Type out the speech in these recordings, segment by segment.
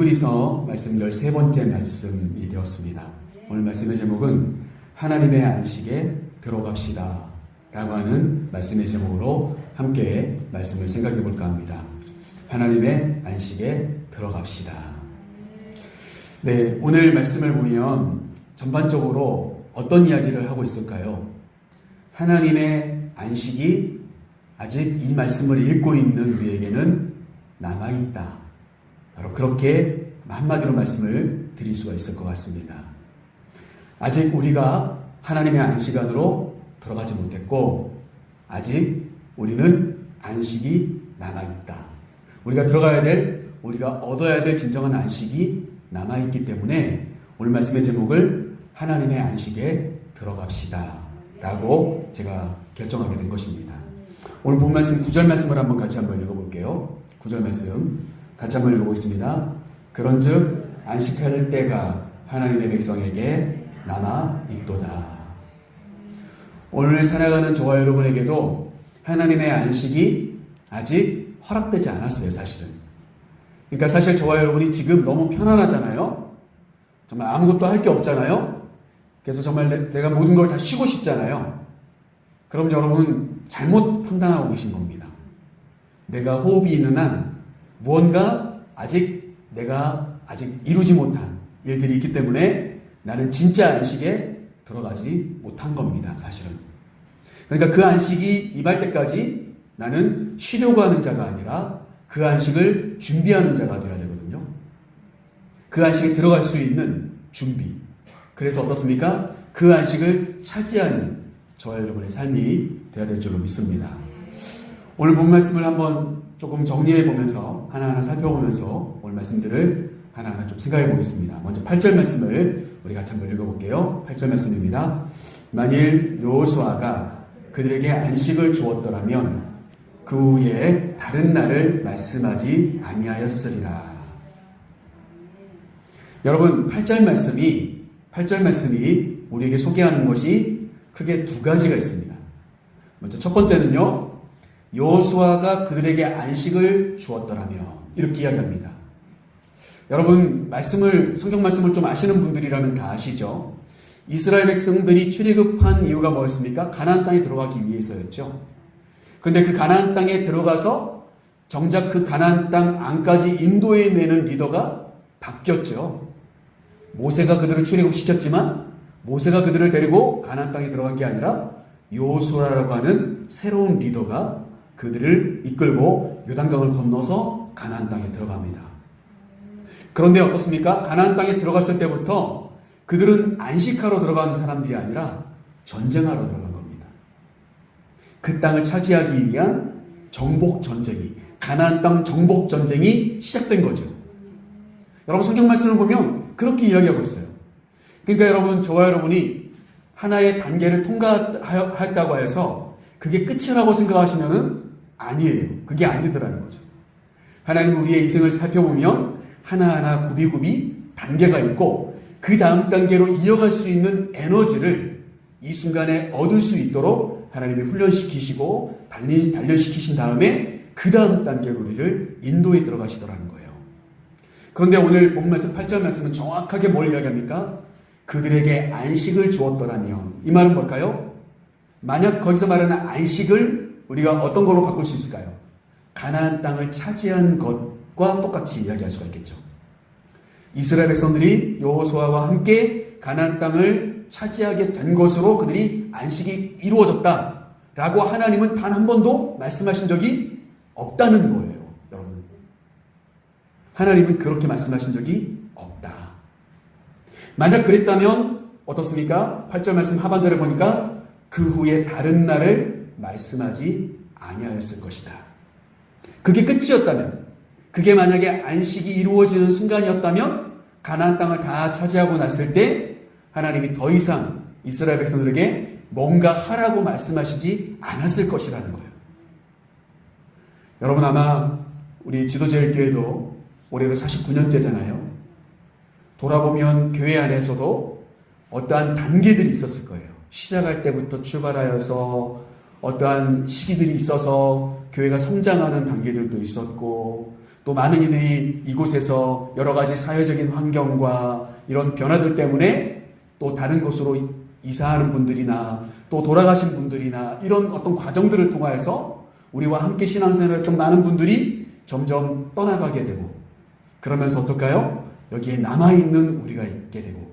히브리서 말씀 13번째 말씀이 되었습니다. 오늘 말씀의 제목은 하나님의 안식에 들어갑시다 라고 하는 말씀의 제목으로 함께 말씀을 생각해 볼까 합니다. 하나님의 안식에 들어갑시다. 네, 오늘 말씀을 보면 전반적으로 어떤 이야기를 하고 있을까요? 하나님의 안식이 아직 이 말씀을 읽고 있는 우리에게는 남아있다. 바로 그렇게 한마디로 말씀을 드릴 수가 있을 것 같습니다. 아직 우리가 하나님의 안식 안으로 들어가지 못했고 아직 우리는 안식이 남아있다. 우리가 들어가야 될, 우리가 얻어야 될 진정한 안식이 남아있기 때문에 오늘 말씀의 제목을 하나님의 안식에 들어갑시다 라고 제가 결정하게 된 것입니다. 오늘 본 말씀 9절 말씀을 같이 한번 읽어볼게요. 9절 말씀 같이 한번 읽어보겠습니다. 그런즉 안식할 때가 하나님의 백성에게 남아 있도다. 오늘 살아가는 저와 여러분에게도 하나님의 안식이 아직 허락되지 않았어요, 사실은. 그러니까 사실 저와 여러분이 지금 너무 편안하잖아요. 정말 아무것도 할 게 없잖아요. 그래서 정말 내가 모든 걸 다 쉬고 싶잖아요. 그럼 여러분 잘못 판단하고 계신 겁니다. 내가 호흡이 있는 한 무언가 내가 아직 이루지 못한 일들이 있기 때문에 나는 진짜 안식에 들어가지 못한 겁니다, 사실은. 그러니까 그 안식이 임할 때까지 나는 쉬려고 하는 자가 아니라 그 안식을 준비하는 자가 되어야 되거든요. 그 안식에 들어갈 수 있는 준비. 그래서 어떻습니까? 그 안식을 차지하는 저와 여러분의 삶이 되어야 될 줄로 믿습니다. 오늘 본 말씀을 한번 조금 정리해 보면서 하나하나 살펴보면서 오늘 말씀들을 하나하나 좀 생각해 보겠습니다. 먼저 8절 말씀을 우리 같이 한번 읽어볼게요. 8절 말씀입니다. 만일 여호수아가 그들에게 안식을 주었더라면 그 후에 다른 날을 말씀하지 아니하였으리라. 여러분 8절 말씀이 우리에게 소개하는 것이 크게 두 가지가 있습니다. 먼저 첫 번째는요, 여호수아가 그들에게 안식을 주었더라면 이렇게 이야기합니다. 여러분 성경 말씀을 좀 아시는 분들이라면 다 아시죠? 이스라엘 백성들이 출애굽한 이유가 뭐였습니까? 가나안 땅에 들어가기 위해서였죠. 그런데 그 가나안 땅에 들어가서 정작 그 가나안 땅 안까지 인도해내는 리더가 바뀌었죠. 모세가 그들을 출애굽시켰지만 모세가 그들을 데리고 가나안 땅에 들어간 게 아니라 여호수아라고 하는 새로운 리더가 그들을 이끌고 요단강을 건너서 가나안 땅에 들어갑니다. 그런데 어떻습니까? 가나안 땅에 들어갔을 때부터 그들은 안식하러 들어간 사람들이 아니라 전쟁하러 들어간 겁니다. 그 땅을 차지하기 위한 정복 전쟁이, 가나안 땅 정복 전쟁이 시작된 거죠. 여러분 성경 말씀을 보면 그렇게 이야기하고 있어요. 그러니까 여러분, 저와 여러분이 하나의 단계를 통과했다고 해서 그게 끝이라고 생각하시면은 아니에요. 그게 아니더라는 거죠. 하나님은 우리의 인생을 살펴보면 하나하나 굽이굽이 단계가 있고 그 다음 단계로 이어갈 수 있는 에너지를 이 순간에 얻을 수 있도록 하나님이 훈련시키시고 단련시키신 다음에 그 다음 단계로 우리를 인도에 들어가시더라는 거예요. 그런데 오늘 본 말씀 8절 말씀은 정확하게 뭘 이야기합니까? 그들에게 안식을 주었더라면. 이 말은 뭘까요? 만약 거기서 말하는 안식을 우리가 어떤 걸로 바꿀 수 있을까요? 가나안 땅을 차지한 것과 똑같이 이야기할 수가 있겠죠. 이스라엘 백성들이 여호수아와 함께 가나안 땅을 차지하게 된 것으로 그들이 안식이 이루어졌다라고 하나님은 단 한 번도 말씀하신 적이 없다는 거예요, 여러분. 하나님은 그렇게 말씀하신 적이 없다. 만약 그랬다면 어떻습니까? 8절 말씀 하반절에 보니까 그 후에 다른 날을 말씀하지 아니하였을 것이다. 그게 끝이었다면, 그게 만약에 안식이 이루어지는 순간이었다면 가나안 땅을 다 차지하고 났을 때 하나님이 더 이상 이스라엘 백성들에게 뭔가 하라고 말씀하시지 않았을 것이라는 거예요. 여러분 아마 우리 지도제일교회도 올해로 49년째잖아요. 돌아보면 교회 안에서도 어떠한 단계들이 있었을 거예요. 시작할 때부터 출발하여서 어떠한 시기들이 있어서 교회가 성장하는 단계들도 있었고, 또 또 많은 이들이 이곳에서 여러 가지 사회적인 환경과 이런 변화들 때문에 또 다른 곳으로 이사하는 분들이나 또 돌아가신 분들이나 이런 어떤 과정들을 통하여서 우리와 함께 신앙생활을 했던 많은 분들이 점점 떠나가게 되고, 그러면서 어떨까요? 여기에 남아있는 우리가 있게 되고,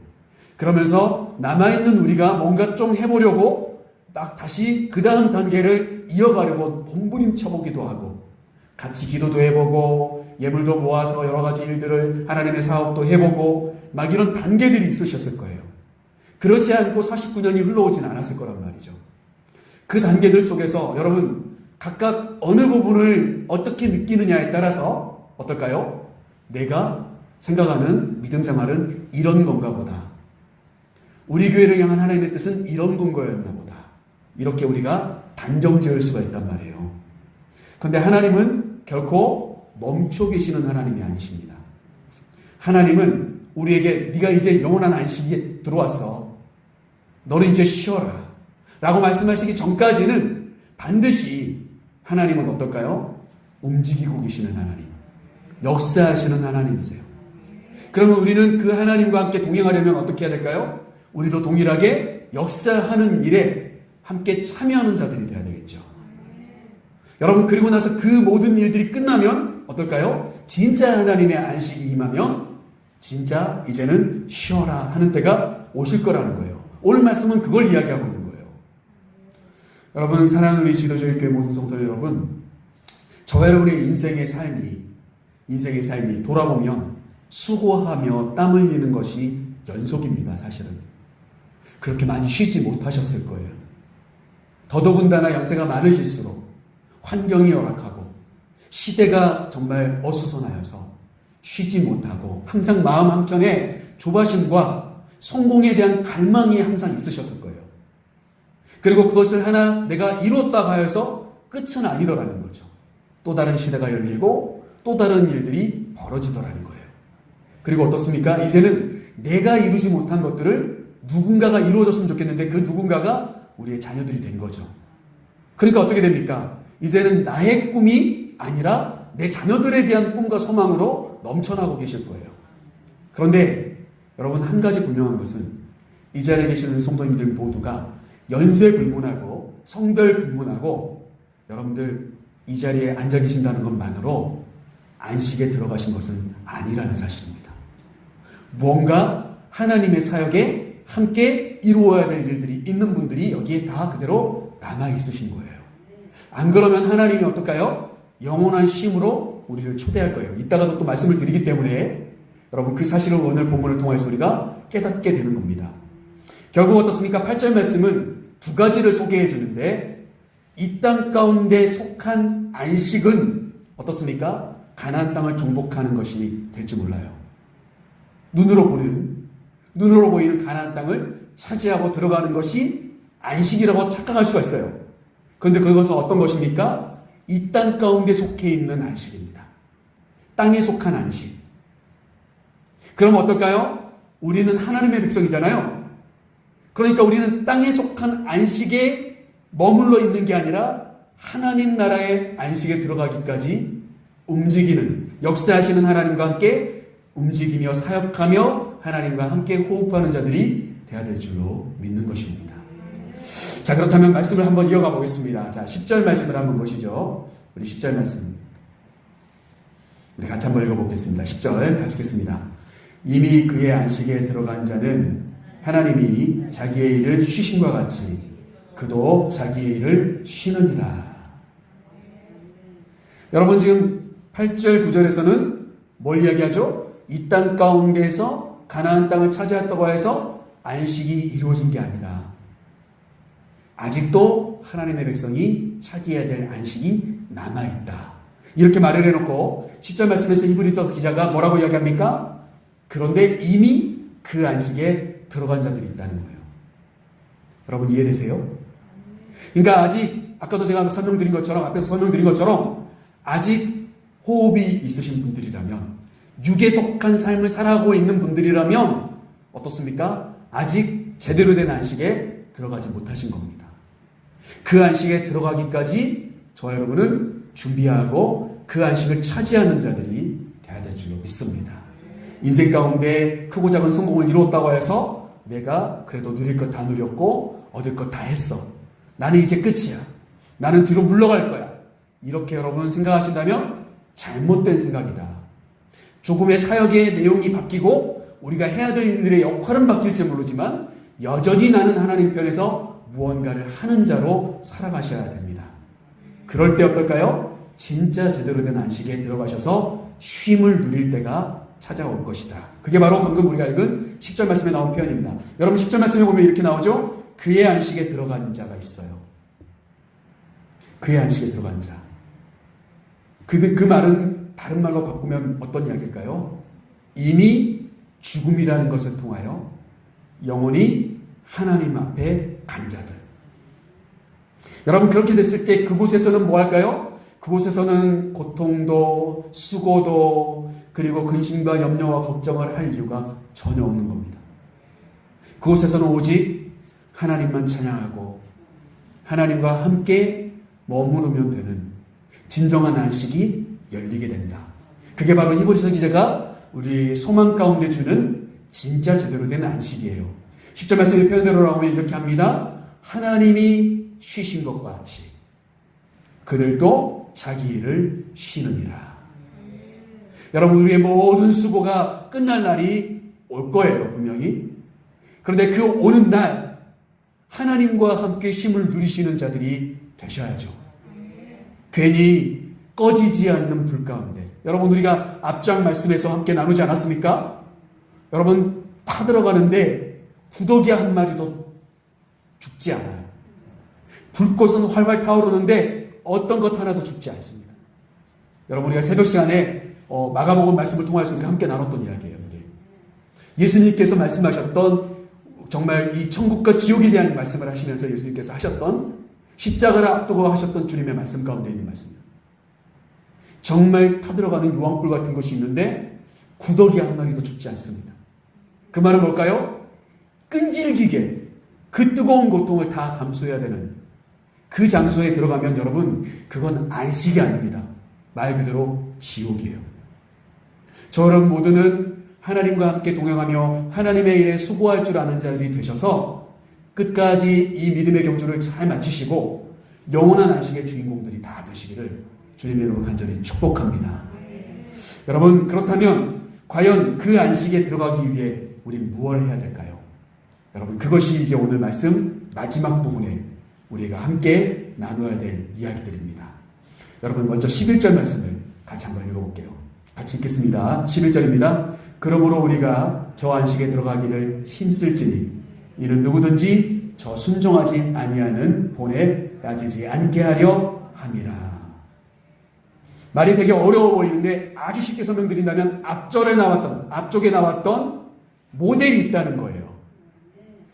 그러면서 남아있는 우리가 뭔가 좀 해보려고 딱 다시 그 다음 단계를 이어가려고 몸부림쳐보기도 하고, 같이 기도도 해보고 예물도 모아서 여러 가지 일들을 하나님의 사업도 해보고 막 이런 단계들이 있으셨을 거예요. 그렇지 않고 49년이 흘러오진 않았을 거란 말이죠. 그 단계들 속에서 여러분 각각 어느 부분을 어떻게 느끼느냐에 따라서 어떨까요? 내가 생각하는 믿음 생활은 이런 건가 보다, 우리 교회를 향한 하나님의 뜻은 이런 건가였나 보다, 이렇게 우리가 단정 지을 수가 있단 말이에요. 그런데 하나님은 결코 멈춰 계시는 하나님이 아니십니다. 하나님은 우리에게 네가 이제 영원한 안식에 들어왔어, 너는 이제 쉬어라 라고 말씀하시기 전까지는 반드시 하나님은 어떨까요? 움직이고 계시는 하나님, 역사하시는 하나님이세요. 그러면 우리는 그 하나님과 함께 동행하려면 어떻게 해야 될까요? 우리도 동일하게 역사하는 일에 함께 참여하는 자들이 되어야 되겠죠. 여러분, 그리고 나서 그 모든 일들이 끝나면 어떨까요? 진짜 하나님의 안식이 임하면 진짜 이제는 쉬어라 하는 때가 오실 거라는 거예요. 오늘 말씀은 그걸 이야기하고 있는 거예요. 여러분, 사랑하는 우리 지도교회 모든 성도 여러분, 저와 여러분의 인생의 삶이 돌아보면 수고하며 땀 흘리는 것이 연속입니다. 사실은 그렇게 많이 쉬지 못하셨을 거예요. 더더군다나 연세가 많으실수록 환경이 열악하고 시대가 정말 어수선하여서 쉬지 못하고 항상 마음 한켠에 조바심과 성공에 대한 갈망이 항상 있으셨을 거예요. 그리고 그것을 하나 내가 이뤘다고 하여서 끝은 아니더라는 거죠. 또 다른 시대가 열리고 또 다른 일들이 벌어지더라는 거예요. 그리고 어떻습니까? 이제는 내가 이루지 못한 것들을 누군가가 이루어졌으면 좋겠는데 그 누군가가 우리의 자녀들이 된 거죠. 그러니까 어떻게 됩니까? 이제는 나의 꿈이 아니라 내 자녀들에 대한 꿈과 소망으로 넘쳐나고 계실 거예요. 그런데 여러분, 한 가지 분명한 것은 이 자리에 계시는 성도님들 모두가 연세 불문하고 성별 불문하고 여러분들 이 자리에 앉아 계신다는 것만으로 안식에 들어가신 것은 아니라는 사실입니다. 뭔가 하나님의 사역에 함께 이루어야 될 일들이 있는 분들이 여기에 다 그대로 남아 있으신 거예요. 안 그러면 하나님이 어떨까요? 영원한 쉼으로 우리를 초대할 거예요. 이따가도 또 말씀을 드리기 때문에 여러분 그 사실을 오늘 본문을 통해서 우리가 깨닫게 되는 겁니다. 결국 어떻습니까? 8절 말씀은 두 가지를 소개해 주는데, 이 땅 가운데 속한 안식은 어떻습니까? 가나안 땅을 정복하는 것이 될지 몰라요. 눈으로 보이는 가나안 땅을 차지하고 들어가는 것이 안식이라고 착각할 수가 있어요. 그런데 그것은 어떤 것입니까? 이 땅 가운데 속해 있는 안식입니다. 땅에 속한 안식. 그럼 어떨까요? 우리는 하나님의 백성이잖아요. 그러니까 우리는 땅에 속한 안식에 머물러 있는 게 아니라 하나님 나라의 안식에 들어가기까지 움직이는, 역사하시는 하나님과 함께 움직이며 사역하며 하나님과 함께 호흡하는 자들이 되어야 될 줄로 믿는 것입니다. 자, 그렇다면 말씀을 한번 이어가 보겠습니다. 자, 10절 말씀을 한번 보시죠. 우리 10절 말씀 우리 같이 한번 읽어보겠습니다. 10절 같이 읽겠습니다. 이미 그의 안식에 들어간 자는 하나님이 자기의 일을 쉬심과 같이 그도 자기의 일을 쉬느니라. 여러분, 지금 8절 9절에서는 뭘 이야기하죠? 이 땅 가운데에서 가나안 땅을 차지했다고 해서 안식이 이루어진 게 아니다. 아직도 하나님의 백성이 차지해야 될 안식이 남아있다. 이렇게 말을 해놓고 10절 말씀에서 히브리서 기자가 뭐라고 이야기합니까? 그런데 이미 그 안식에 들어간 자들이 있다는 거예요. 여러분 이해되세요? 그러니까 아직 아까도 제가 앞에서 설명드린 것처럼 아직 호흡이 있으신 분들이라면, 육에 속한 삶을 살아가고 있는 분들이라면 어떻습니까? 아직 제대로 된 안식에 들어가지 못하신 겁니다. 그 안식에 들어가기까지 저와 여러분은 준비하고 그 안식을 차지하는 자들이 되어야 될 줄로 믿습니다. 인생 가운데 크고 작은 성공을 이루었다고 해서 내가 그래도 누릴 것 다 누렸고 얻을 것 다 했어. 나는 이제 끝이야. 나는 뒤로 물러갈 거야. 이렇게 여러분 생각하신다면 잘못된 생각이다. 조금의 사역의 내용이 바뀌고 우리가 해야 될 일들의 역할은 바뀔지 모르지만 여전히 나는 하나님 편에서 무언가를 하는 자로 살아가셔야 됩니다. 그럴 때 어떨까요? 진짜 제대로 된 안식에 들어가셔서 쉼을 누릴 때가 찾아올 것이다. 그게 바로 방금 우리가 읽은 10절 말씀에 나온 표현입니다. 여러분 10절 말씀에 보면 이렇게 나오죠. 그의 안식에 들어간 자가 있어요. 그의 안식에 들어간 자. 그 말은 다른 말로 바꾸면 어떤 이야기일까요? 이미 죽음이라는 것을 통하여 영원히 하나님 앞에 간 자들. 여러분 그렇게 됐을 때 그곳에서는 뭐 할까요? 그곳에서는 고통도 수고도 그리고 근심과 염려와 걱정을 할 이유가 전혀 없는 겁니다. 그곳에서는 오직 하나님만 찬양하고 하나님과 함께 머무르면 되는 진정한 안식이 열리게 된다. 그게 바로 히브리서 기자가 우리 소망 가운데 주는 진짜 제대로 된 안식이에요. 10절 말씀의 표현대로 나오면 이렇게 합니다. 하나님이 쉬신 것과 같이 그들도 자기 일을 쉬느니라. 여러분 우리의 모든 수고가 끝날 날이 올 거예요. 분명히. 그런데 그 오는 날 하나님과 함께 쉼을 누리시는 자들이 되셔야죠. 괜히 꺼지지 않는 불 가운데. 여러분 우리가 앞장 말씀에서 함께 나누지 않았습니까? 여러분 타들어가는데 구더기 한 마리도 죽지 않아요. 불꽃은 활활 타오르는데 어떤 것 하나도 죽지 않습니다. 여러분 우리가 새벽 시간에 마가복음 말씀을 통해서 우리가 함께 나눴던 이야기예요. 예수님께서 말씀하셨던 정말 이 천국과 지옥에 대한 말씀을 하시면서 예수님께서 하셨던 십자가를 앞두고 하셨던 주님의 말씀 가운데 있는 말씀입니다. 정말 타들어가는 유황불 같은 것이 있는데 구더기 한 마리도 죽지 않습니다. 그 말은 뭘까요? 끈질기게 그 뜨거운 고통을 다 감수해야 되는 그 장소에 들어가면 여러분 그건 안식이 아닙니다. 말 그대로 지옥이에요. 저 여러분 모두는 하나님과 함께 동행하며 하나님의 일에 수고할 줄 아는 자들이 되셔서 끝까지 이 믿음의 경주를 잘 마치시고 영원한 안식의 주인공들이 다 되시기를 주님의 이름으로 간절히 축복합니다. 여러분 그렇다면 과연 그 안식에 들어가기 위해 우린 무엇을 해야 될까요? 여러분 그것이 이제 오늘 말씀 마지막 부분에 우리가 함께 나누어야 될 이야기들입니다. 여러분 먼저 11절 말씀을 같이 한번 읽어볼게요. 같이 읽겠습니다. 11절입니다. 그러므로 우리가 저 안식에 들어가기를 힘쓸지니 이는 누구든지 저 순종하지 아니하는 본에 빠지지 않게 하려 함이라. 말이 되게 어려워 보이는데 아주 쉽게 설명드린다면 앞쪽에 나왔던 모델이 있다는 거예요.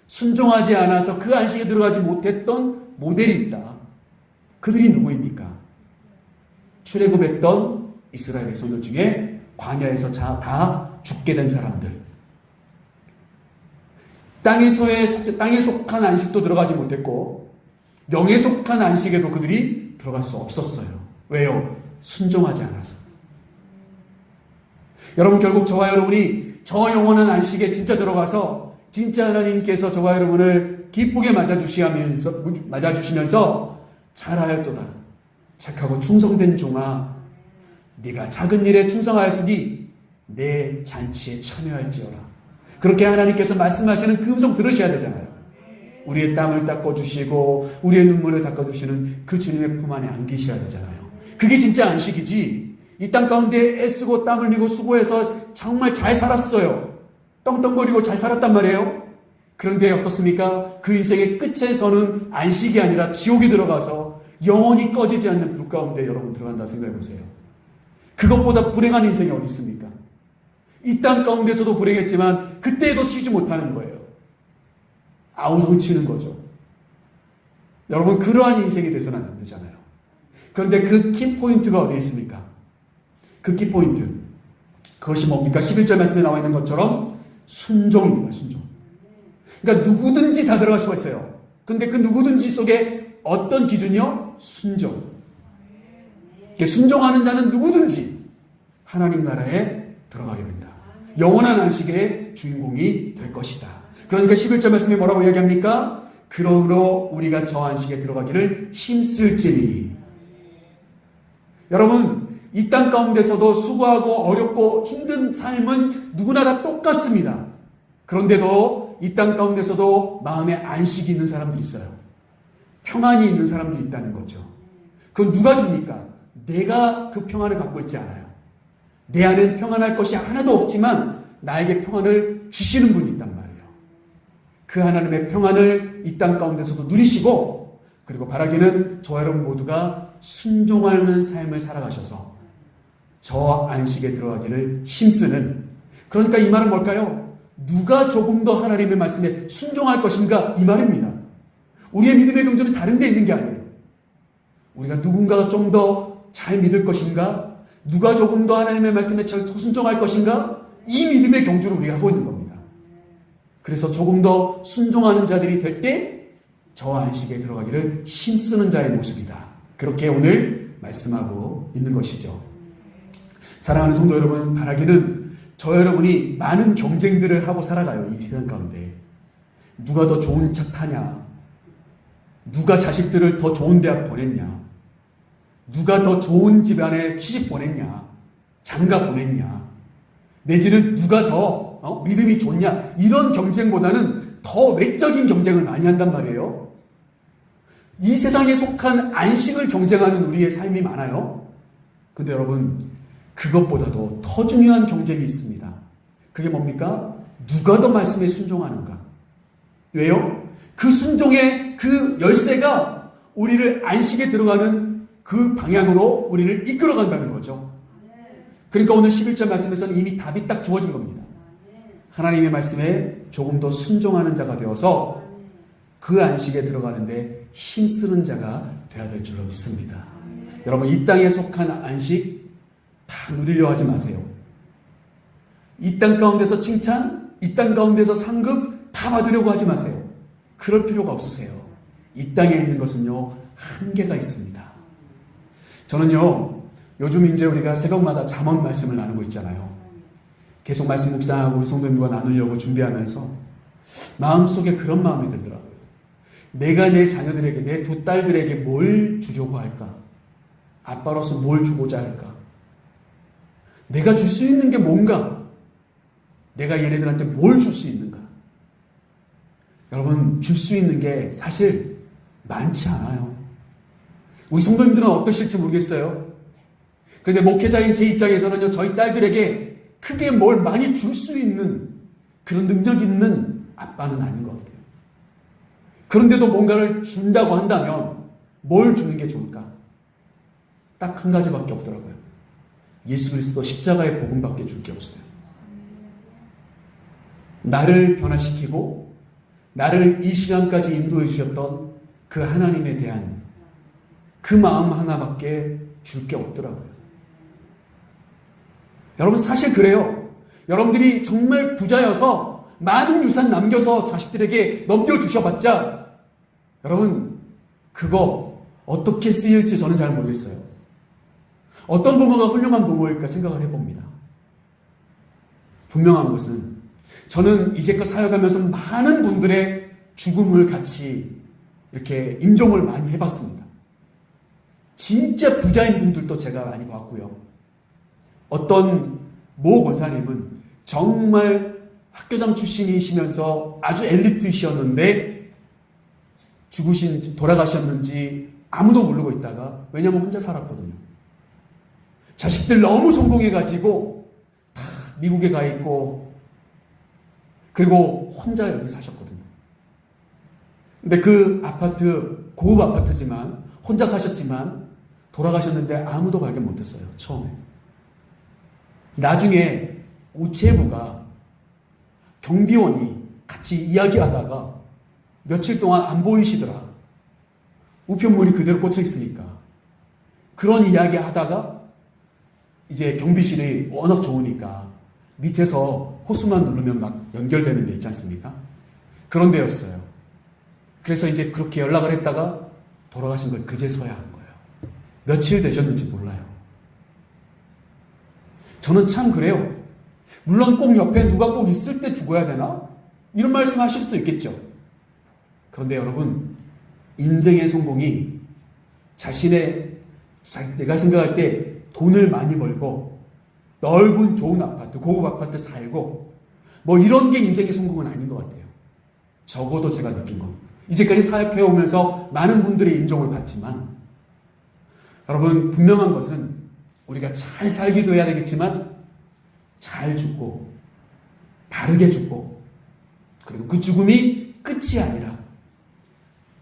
순종하지 않아서 그 안식에 들어가지 못했던 모델이 있다. 그들이 누구입니까? 출애굽했던 이스라엘 백성들 중에 광야에서 다 죽게 된 사람들. 땅에 속한 안식도 들어가지 못했고 영에 속한 안식에도 그들이 들어갈 수 없었어요. 왜요? 순종하지 않아서. 여러분 결국 저와 여러분이 저 영원한 안식에 진짜 들어가서 진짜 하나님께서 저와 여러분을 기쁘게 맞아주시면서 잘하였도다. 착하고 충성된 종아, 네가 작은 일에 충성하였으니 내 잔치에 참여할지어라. 그렇게 하나님께서 말씀하시는 그 음성 들으셔야 되잖아요. 우리의 땀을 닦아주시고 우리의 눈물을 닦아주시는 그 주님의 품 안에 안기셔야 되잖아요. 그게 진짜 안식이지. 이 땅 가운데 애쓰고 땀 흘리고 수고해서 정말 잘 살았어요. 떵떵거리고 잘 살았단 말이에요. 그런데 어떻습니까? 그 인생의 끝에서는 안식이 아니라 지옥에 들어가서 영원히 꺼지지 않는 불 가운데 여러분 들어간다 생각해 보세요. 그것보다 불행한 인생이 어디 있습니까? 이 땅 가운데서도 불행했지만 그때도 쉬지 못하는 거예요. 아우성 치는 거죠. 여러분 그러한 인생이 돼서는 안 되잖아요. 그런데 그 키포인트가 어디에 있습니까? 그 키포인트 그것이 뭡니까? 11절 말씀에 나와 있는 것처럼 순종입니다. 순종. 그러니까 누구든지 다 들어갈 수가 있어요. 근데 그 누구든지 속에 어떤 기준이요? 순종. 순종하는 자는 누구든지 하나님 나라에 들어가게 된다. 영원한 안식의 주인공이 될 것이다. 그러니까 11절 말씀에 뭐라고 이야기합니까? 그러므로 우리가 저 안식에 들어가기를 힘쓸지니. 여러분, 이 땅 가운데서도 수고하고 어렵고 힘든 삶은 누구나 다 똑같습니다. 그런데도 이 땅 가운데서도 마음에 안식이 있는 사람들이 있어요. 평안이 있는 사람들이 있다는 거죠. 그건 누가 줍니까? 내가 그 평안을 갖고 있지 않아요. 내 안엔 평안할 것이 하나도 없지만 나에게 평안을 주시는 분이 있단 말이에요. 그 하나님의 평안을 이 땅 가운데서도 누리시고, 그리고 바라기는 저 여러분 모두가 순종하는 삶을 살아가셔서 저 안식에 들어가기를 힘쓰는, 그러니까 이 말은 뭘까요? 누가 조금 더 하나님의 말씀에 순종할 것인가, 이 말입니다. 우리의 믿음의 경주는 다른 데 있는 게 아니에요. 우리가 누군가가 좀 더 잘 믿을 것인가, 누가 조금 더 하나님의 말씀에 순종할 것인가, 이 믿음의 경주를 우리가 하고 있는 겁니다. 그래서 조금 더 순종하는 자들이 될 때 저 안식에 들어가기를 힘쓰는 자의 모습이다. 그렇게 오늘 말씀하고 있는 것이죠. 사랑하는 성도 여러분, 바라기는 저 여러분이 많은 경쟁들을 하고 살아가요. 이 세상 가운데. 누가 더 좋은 차 타냐, 누가 자식들을 더 좋은 대학 보냈냐, 누가 더 좋은 집안에 시집 보냈냐, 장가 보냈냐, 내지는 누가 더 믿음이 좋냐, 이런 경쟁보다는 더 외적인 경쟁을 많이 한단 말이에요. 이 세상에 속한 안식을 경쟁하는 우리의 삶이 많아요. 근데 여러분, 그것보다도 더 중요한 경쟁이 있습니다. 그게 뭡니까? 누가 더 말씀에 순종하는가. 왜요? 그 순종의 그 열쇠가 우리를 안식에 들어가는 그 방향으로 우리를 이끌어간다는 거죠. 그러니까 오늘 11절 말씀에서는 이미 답이 딱 주어진 겁니다. 하나님의 말씀에 조금 더 순종하는 자가 되어서 그 안식에 들어가는데 힘쓰는 자가 되어야 될 줄로 믿습니다. 여러분, 이 땅에 속한 안식 다 누리려 하지 마세요. 이 땅 가운데서 칭찬, 이 땅 가운데서 상급 다 받으려고 하지 마세요. 그럴 필요가 없으세요. 이 땅에 있는 것은요, 한계가 있습니다. 저는요, 요즘 이제 우리가 새벽마다 잠언 말씀을 나누고 있잖아요. 계속 말씀 묵상하고 우리 성도님과 나누려고 준비하면서 마음속에 그런 마음이 들더라고요. 내가 내 자녀들에게, 내 두 딸들에게 뭘 주려고 할까? 아빠로서 뭘 주고자 할까? 내가 줄 수 있는 게 뭔가? 내가 얘네들한테 뭘 줄 수 있는가? 여러분, 줄 수 있는 게 사실 많지 않아요. 우리 성도님들은 어떠실지 모르겠어요. 그런데 목회자인 제 입장에서는요, 저희 딸들에게 크게 뭘 많이 줄 수 있는 그런 능력 있는 아빠는 아닌 것 같아요. 그런데도 뭔가를 준다고 한다면 뭘 주는 게 좋을까? 딱 한 가지밖에 없더라고요. 예수 그리스도 십자가의 복음밖에 줄 게 없어요. 나를 변화시키고 나를 이 시간까지 인도해 주셨던 그 하나님에 대한 그 마음 하나밖에 줄 게 없더라고요. 여러분, 사실 그래요. 여러분들이 정말 부자여서 많은 유산 남겨서 자식들에게 넘겨주셔봤자 여러분, 그거 어떻게 쓰일지 저는 잘 모르겠어요. 어떤 부모가 훌륭한 부모일까 생각을 해봅니다. 분명한 것은 저는 이제껏 살아가면서 많은 분들의 죽음을 같이 이렇게 임종을 많이 해봤습니다. 진짜 부자인 분들도 제가 많이 봤고요. 어떤 모 권사님은 정말 학교장 출신이시면서 아주 엘리트이셨는데 돌아가셨는지 아무도 모르고 있다가, 왜냐면 혼자 살았거든요. 자식들 너무 성공해가지고 다 미국에 가 있고, 그리고 혼자 여기 사셨거든요. 근데 그 아파트, 고급 아파트지만 혼자 사셨지만 돌아가셨는데 아무도 발견 못했어요. 처음에. 나중에 우체부가, 경비원이 같이 이야기하다가 며칠 동안 안 보이시더라. 우편물이 그대로 꽂혀 있으니까. 그런 이야기 하다가 이제 경비실이 워낙 좋으니까 밑에서 호수만 누르면 막 연결되는 데 있지 않습니까? 그런 데였어요. 그래서 이제 그렇게 연락을 했다가 돌아가신 걸 그제서야 한 거예요. 며칠 되셨는지 몰라요. 저는 참 그래요. 물론 꼭 옆에 누가 꼭 있을 때 죽어야 되나? 이런 말씀 하실 수도 있겠죠. 그런데 여러분, 인생의 성공이 내가 생각할 때 돈을 많이 벌고 넓은 좋은 아파트, 고급 아파트 살고 뭐 이런 게 인생의 성공은 아닌 것 같아요. 적어도 제가 느낀 건. 이제까지 사역해오면서 많은 분들의 인정을 받지만 여러분, 분명한 것은 우리가 잘 살기도 해야 되겠지만 잘 죽고 바르게 죽고 그리고 그 죽음이 끝이 아니라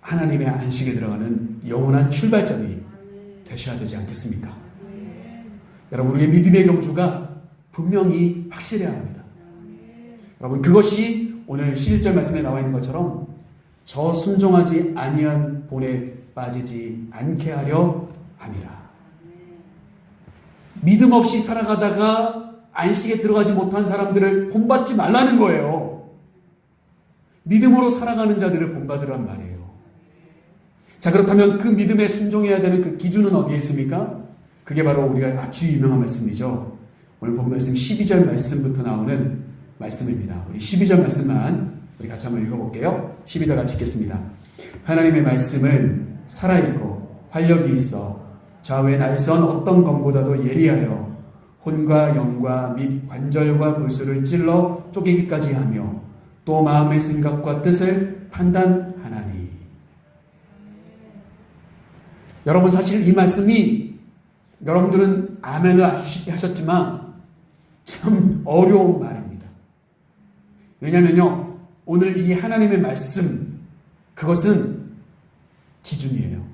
하나님의 안식에 들어가는 영원한 출발점이 되셔야 되지 않겠습니까? 여러분, 우리의 믿음의 경주가 분명히 확실해야 합니다. 여러분, 그것이 오늘 11절 말씀에 나와 있는 것처럼 저 순종하지 아니한 본에 빠지지 않게 하려 함이라. 믿음 없이 살아가다가 안식에 들어가지 못한 사람들을 본받지 말라는 거예요. 믿음으로 살아가는 자들을 본받으란 말이에요. 자, 그렇다면 그 믿음에 순종해야 되는 그 기준은 어디에 있습니까? 그게 바로 우리가 아주 유명한 말씀이죠. 오늘 본 말씀 12절 말씀부터 나오는 말씀입니다. 우리 12절 말씀만 우리 같이 한번 읽어볼게요. 12절 같이 읽겠습니다. 하나님의 말씀은 살아있고 활력이 있어 좌우의 날선 어떤 검보다도 예리하여 혼과 영과 및 관절과 골수를 찔러 쪼개기까지 하며 또 마음의 생각과 뜻을 판단하나니. 여러분, 사실 이 말씀이 여러분들은 아멘을 아주 쉽게 하셨지만 참 어려운 말입니다. 왜냐면요, 오늘 이 하나님의 말씀, 그것은 기준이에요.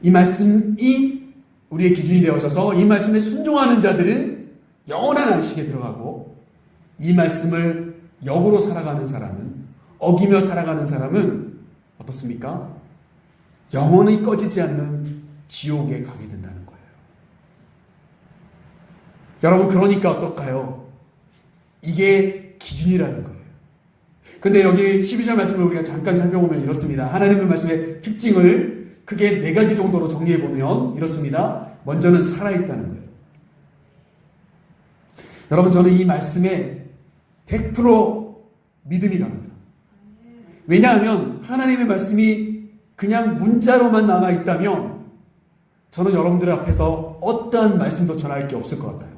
이 말씀이 우리의 기준이 되어져서 이 말씀에 순종하는 자들은 영원한 안식에 들어가고, 이 말씀을 역으로 살아가는 사람은, 어기며 살아가는 사람은 어떻습니까? 영원히 꺼지지 않는 지옥에 가게 된다는 거예요. 여러분, 그러니까 어떨까요? 이게 기준이라는 거예요. 근데 여기 12절 말씀을 우리가 잠깐 살펴보면 이렇습니다. 하나님의 말씀의 특징을 크게 4가지 정도로 정리해보면 이렇습니다. 먼저는 살아있다는 거예요. 여러분, 저는 이 말씀에 100% 믿음이 갑니다. 왜냐하면 하나님의 말씀이 그냥 문자로만 남아있다면 저는 여러분들 앞에서 어떠한 말씀도 전할 게 없을 것 같아요.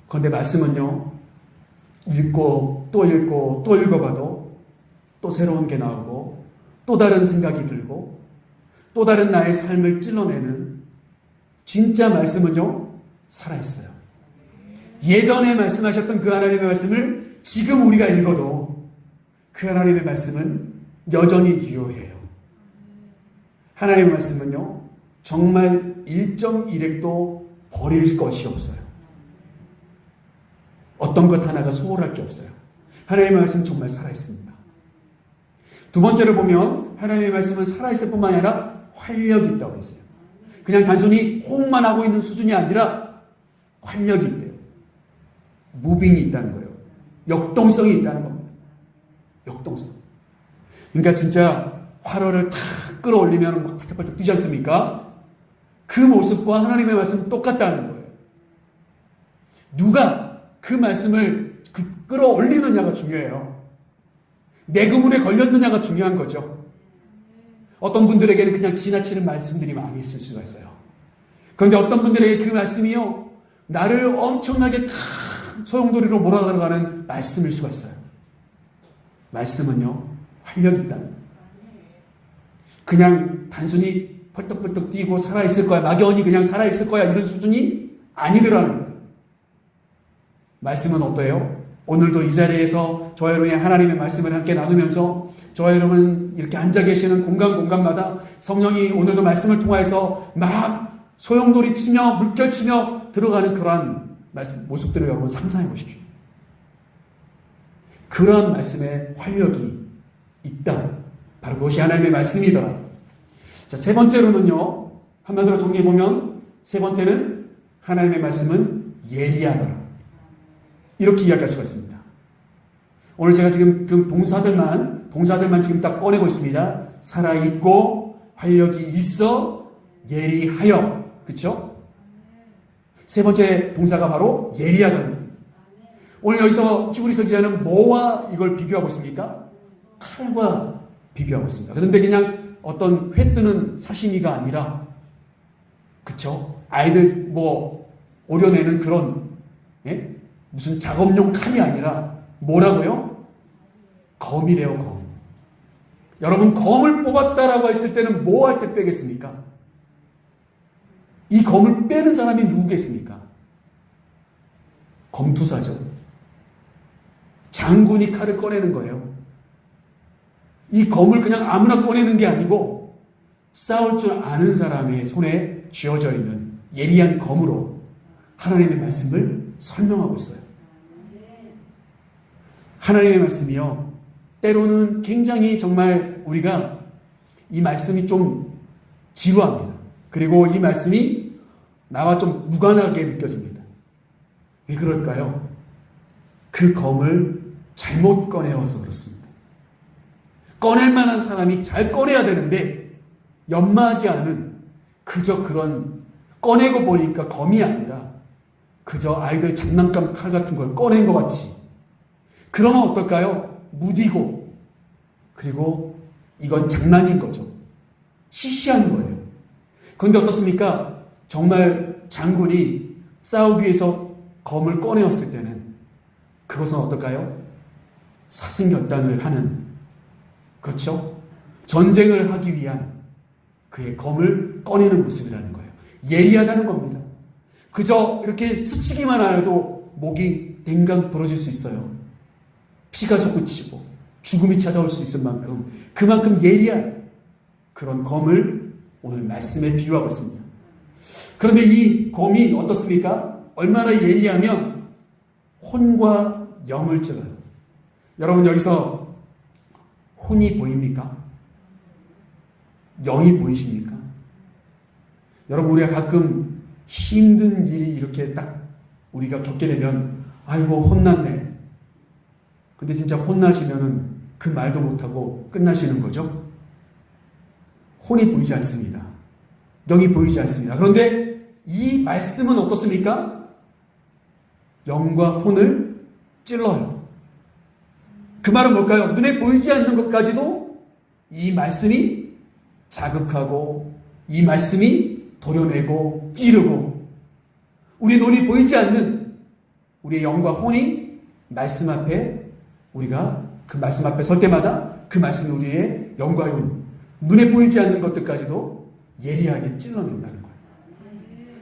그런데 말씀은요, 읽고 또 읽고 또 읽어봐도 또 새로운 게 나오고 또 다른 생각이 들고 또 다른 나의 삶을 찔러내는, 진짜 말씀은요 살아있어요. 예전에 말씀하셨던 그 하나님의 말씀을 지금 우리가 읽어도 그 하나님의 말씀은 여전히 유효해요. 하나님의 말씀은요 정말 1.1핵도 버릴 것이 없어요. 어떤 것 하나가 소홀할 게 없어요. 하나님의 말씀은 정말 살아있습니다. 두 번째로 보면 하나님의 말씀은 살아있을 뿐만 아니라 활력이 있다고 했어요. 그냥 단순히 호응만 하고 있는 수준이 아니라 활력이 있대요. 무빙이 있다는 거예요. 역동성이 있다는 겁니다. 역동성. 그러니까 진짜 활어를 탁 끌어올리면 막 팔딱팔딱 뛰지 않습니까? 그 모습과 하나님의 말씀은 똑같다는 거예요. 누가 그 말씀을 끌어올리느냐가 중요해요. 내 그물에 걸렸느냐가 중요한 거죠. 어떤 분들에게는 그냥 지나치는 말씀들이 많이 있을 수가 있어요. 그런데 어떤 분들에게 그 말씀이요, 나를 엄청나게 큰 소용돌이로 몰아들어가는 말씀일 수가 있어요. 말씀은요, 활력이 있다는 거예요. 그냥 단순히 펄떡펄떡 뛰고 살아있을 거야, 막연히 그냥 살아있을 거야, 이런 수준이 아니더라는 거예요. 말씀은 어때요? 오늘도 이 자리에서 저와 여러분이 하나님의 말씀을 함께 나누면서 저와 여러분 이렇게 앉아 계시는 공간마다 성령이 오늘도 말씀을 통하여서 막 소용돌이 치며 물결 치며 들어가는 그러한 말씀, 모습들을 여러분 상상해 보십시오. 그러한 말씀에 활력이 있다. 바로 그것이 하나님의 말씀이더라. 자, 세 번째로는요, 한마디로 정리해 보면 세 번째는 하나님의 말씀은 예리하더라. 이렇게 이야기할 수가 있습니다. 오늘 제가 지금 그 동사들만 지금 딱 꺼내고 있습니다. 살아있고 활력이 있어 예리하여. 그렇죠? 세 번째 동사가 바로 예리하다는. 오늘 여기서 히브리서 기자는 뭐와 이걸 비교하고 있습니까? 칼과 비교하고 있습니다. 그런데 그냥 어떤 회 뜨는 사시미가 아니라, 그쵸? 아이들 뭐 오려내는 그런, 예? 무슨 작업용 칼이 아니라 뭐라고요? 검이래요, 검. 여러분, 검을 뽑았다라고 했을 때는 뭐 할 때 빼겠습니까? 이 검을 빼는 사람이 누구겠습니까? 검투사죠. 장군이 칼을 꺼내는 거예요. 이 검을 그냥 아무나 꺼내는 게 아니고 싸울 줄 아는 사람의 손에 쥐어져 있는 예리한 검으로 하나님의 말씀을 설명하고 있어요. 하나님의 말씀이요, 때로는 굉장히 정말 우리가 이 말씀이 좀 지루합니다. 그리고 이 말씀이 나와 좀 무관하게 느껴집니다. 왜 그럴까요? 그 검을 잘못 꺼내어서 그렇습니다. 꺼낼 만한 사람이 잘 꺼내야 되는데 연마하지 않은 그저 그런 꺼내고 보니까 검이 아니라 그저 아이들 장난감 칼 같은 걸 꺼낸 것 같이, 그러면 어떨까요? 무디고, 그리고 이건 장난인 거죠. 시시한 거예요. 그런데 어떻습니까? 정말 장군이 싸우기 위해서 검을 꺼내었을 때는 그것은 어떨까요? 사생결단을 하는, 그렇죠? 전쟁을 하기 위한 그의 검을 꺼내는 모습이라는 거예요. 예리하다는 겁니다. 그저 이렇게 스치기만 하여도 목이 댕강 부러질 수 있어요. 피가 솟구치고 죽음이 찾아올 수 있을 만큼, 그만큼 예리한 그런 검을 오늘 말씀에 비유하고 있습니다. 그런데 이 검이 어떻습니까? 얼마나 예리하면 혼과 영을 찔러요. 여러분, 여기서 혼이 보입니까? 영이 보이십니까? 여러분, 우리가 가끔 힘든 일이 이렇게 딱 우리가 겪게 되면 아이고 혼났네. 근데 진짜 혼나시면은 그 말도 못하고 끝나시는 거죠. 혼이 보이지 않습니다. 영이 보이지 않습니다. 그런데 이 말씀은 어떻습니까? 영과 혼을 찔러요. 그 말은 뭘까요? 눈에 보이지 않는 것까지도 이 말씀이 자극하고, 이 말씀이 도려내고 찌르고, 우리 눈이 보이지 않는 우리의 영과 혼이 말씀 앞에, 우리가 그 말씀 앞에 설 때마다 그 말씀이 우리의 영과 혼, 눈에 보이지 않는 것들까지도 예리하게 찔러낸다는 거예요.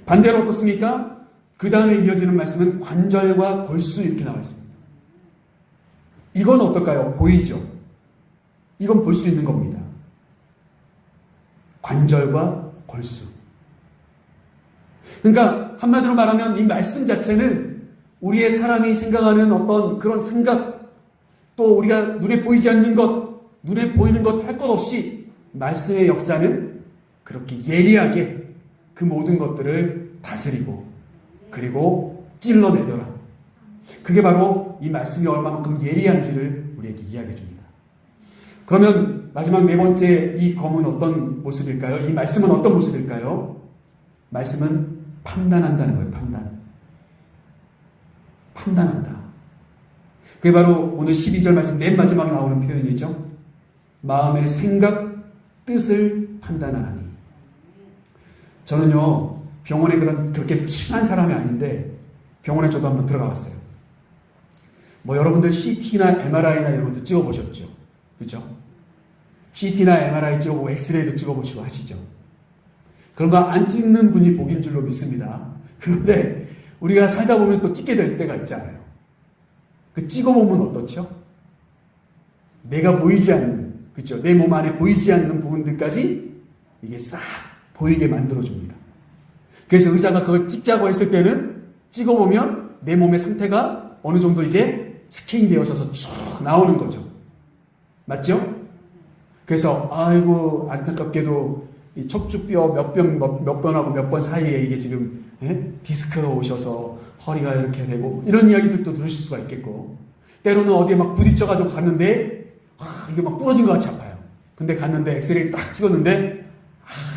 반대로 어떻습니까? 그 다음에 이어지는 말씀은 관절과 골수 이렇게 나와 있습니다. 이건 어떨까요? 보이죠? 이건 볼 수 있는 겁니다. 관절과 골수. 그러니까 한마디로 말하면 이 말씀 자체는 우리의 사람이 생각하는 어떤 그런 생각, 또 우리가 눈에 보이지 않는 것, 눈에 보이는 것 할 것 없이 말씀의 역사는 그렇게 예리하게 그 모든 것들을 다스리고 그리고 찔러내더라. 그게 바로 이 말씀이 얼마만큼 예리한지를 우리에게 이야기해 줍니다. 그러면 마지막 네 번째, 이 검은 어떤 모습일까요? 이 말씀은 어떤 모습일까요? 말씀은 판단한다는 거예요. 판단한다. 그게 바로 오늘 12절 말씀 맨 마지막에 나오는 표현이죠. 마음의 생각, 뜻을 판단하나니. 저는요, 병원에 그렇게 친한 사람이 아닌데 병원에 저도 한번 들어가 봤어요. 뭐 여러분들 CT나 MRI나 이런 것도 찍어보셨죠? 그죠? CT나 MRI 찍어보고 엑스레이도 찍어보시고 하시죠? 그런 거 안 찍는 분이 복인 줄로 믿습니다. 그런데 우리가 살다 보면 또 찍게 될 때가 있잖아요. 그 찍어보면 어떻죠? 내가 보이지 않는, 그죠? 내 몸 안에 보이지 않는 부분들까지 이게 싹 보이게 만들어줍니다. 그래서 의사가 그걸 찍자고 했을 때는 찍어보면 내 몸의 상태가 어느 정도 이제 스캔이 되어서 쭉 나오는 거죠. 맞죠? 그래서 아이고 안타깝게도 이 척추뼈 몇 번하고 몇 번 사이에 이게 지금 디스크가 오셔서 허리가 이렇게 되고 이런 이야기들도 들으실 수가 있겠고, 때로는 어디에 막 부딪혀가지고 갔는데 이게 막 부러진 것 같이 아파요. 근데 갔는데 엑스레이 딱 찍었는데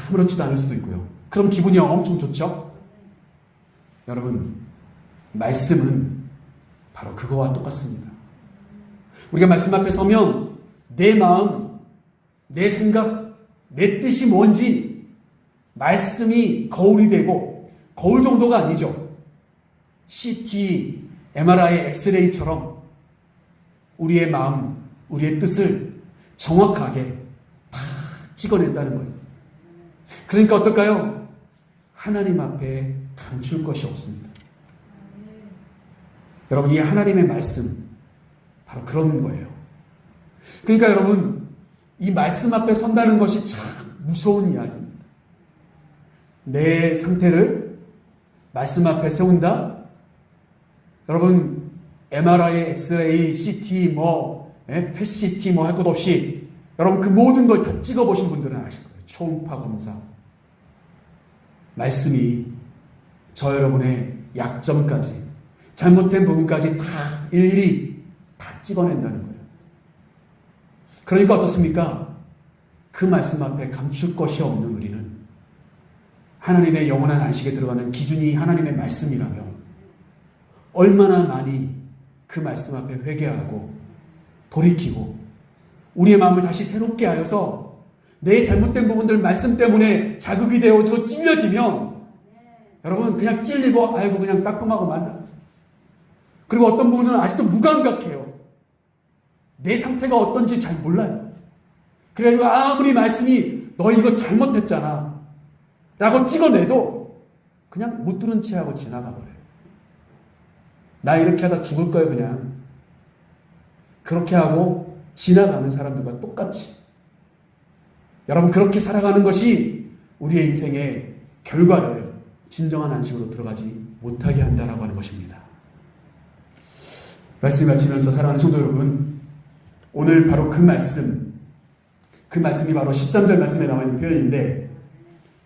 아무렇지도 않을 수도 있고요. 그럼 기분이 엄청 좋죠? 여러분, 말씀은 바로 그거와 똑같습니다. 우리가 말씀 앞에 서면 내 마음, 내 생각, 내 뜻이 뭔지 말씀이 거울이 되고, 거울 정도가 아니죠. CT, MRI, 엑스레이처럼 우리의 마음, 우리의 뜻을 정확하게 다 찍어낸다는 거예요. 그러니까 어떨까요? 하나님 앞에 감출 것이 없습니다. 여러분, 이 하나님의 말씀 바로 그런 거예요. 그러니까 여러분, 이 말씀 앞에 선다는 것이 참 무서운 이야기입니다. 내 상태를 말씀 앞에 세운다? 여러분, MRI, 엑스레이, CT, 펫CT 할 것 없이 여러분 그 모든 걸 다 찍어보신 분들은 아실 거예요. 초음파 검사. 말씀이 저 여러분의 약점까지, 잘못된 부분까지 다 일일이 다 찍어낸다는 거예요. 그러니까 어떻습니까? 그 말씀 앞에 감출 것이 없는 우리는 하나님의 영원한 안식에 들어가는 기준이 하나님의 말씀이라면 얼마나 많이 그 말씀 앞에 회개하고 돌이키고 우리의 마음을 다시 새롭게 하여서 내 잘못된 부분들 말씀 때문에 자극이 되어지고 찔려지면 여러분 그냥 찔리고 아이고 그냥 따끔하고 만다. 그리고 어떤 부분은 아직도 무감각해요. 내 상태가 어떤지 잘 몰라요. 그래가지고 아무리 말씀이 너 이거 잘못했잖아 라고 찍어내도 그냥 못 들은 채 하고 지나가 버려요. 나 이렇게 하다 죽을 거예요 그냥. 그렇게 하고 지나가는 사람들과 똑같이. 여러분 그렇게 살아가는 것이 우리의 인생의 결과를 진정한 안식으로 들어가지 못하게 한다라고 하는 것입니다. 말씀 마치면서 사랑하는 성도 여러분, 오늘 바로 그 말씀이 바로 13절 말씀에 나와 있는 표현인데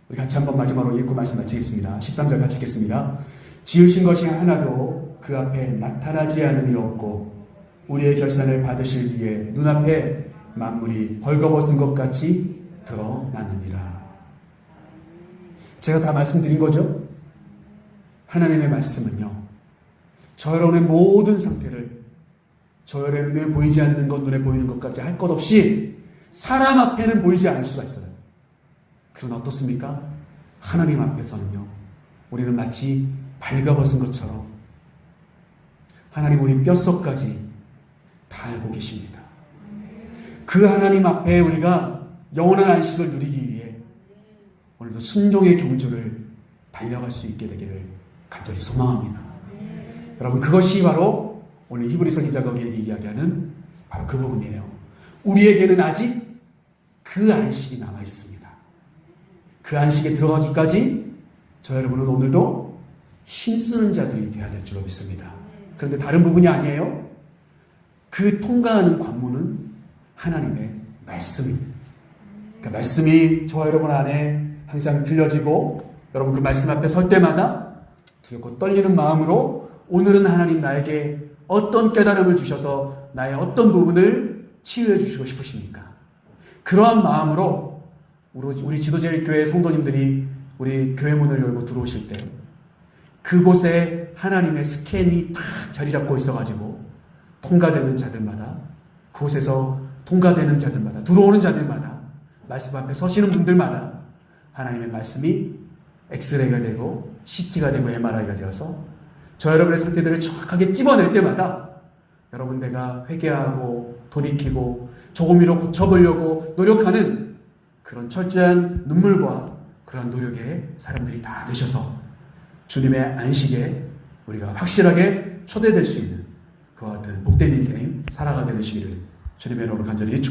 우리 같이 한번 마지막으로 읽고 말씀 마치겠습니다. 13절 같이 읽겠습니다. 지으신 것이 하나도 그 앞에 나타나지 않음이 없고 우리의 결산을 받으실 위해 눈앞에 만물이 벌거벗은 것 같이 드러나느니라. 제가 다 말씀드린 거죠? 하나님의 말씀은요, 저 여러분의 모든 상태를 저 여러분의 눈에 보이지 않는 것, 눈에 보이는 것까지 할 것 없이 사람 앞에는 보이지 않을 수가 있어요. 그러나 어떻습니까? 하나님 앞에서는요, 우리는 마치 발가벗은 것처럼 하나님 우리 뼛속까지 다 알고 계십니다. 그 하나님 앞에 우리가 영원한 안식을 누리기 위해 오늘도 순종의 경주를 달려갈 수 있게 되기를 간절히 소망합니다. 여러분 그것이 바로 오늘 히브리서 기자가 우리에게 이야기하는 바로 그 부분이에요. 우리에게는 아직 그 안식이 남아 있습니다. 그 안식에 들어가기까지 저 여러분은 오늘도 힘쓰는 자들이 되어야 될 줄로 믿습니다. 그런데 다른 부분이 아니에요. 그 통과하는 관문은 하나님의 말씀입니다. 그 말씀이 저와 여러분 안에 항상 들려지고 여러분 그 말씀 앞에 설 때마다 두렵고 떨리는 마음으로 오늘은 하나님 나에게 어떤 깨달음을 주셔서 나의 어떤 부분을 치유해 주시고 싶으십니까? 그러한 마음으로 우리 지도제일교회 성도님들이 우리 교회 문을 열고 들어오실 때 그곳에 하나님의 스캔이 딱 자리 잡고 있어가지고 통과되는 자들마다 그곳에서 통과되는 자들마다 들어오는 자들마다 말씀 앞에 서시는 분들마다 하나님의 말씀이 엑스레이가 되고 CT가 되고 MRI가 되어서 저 여러분의 상태들을 정확하게 찝어낼 때마다 여러분 내가 회개하고 돌이키고 조금이라도 고쳐보려고 노력하는 그런 철저한 눈물과 그런 노력의 사람들이 다 되셔서 주님의 안식에 우리가 확실하게 초대될 수 있는 그와 같은 복된 인생 살아가게 되시기를 주님의 이름으로 간절히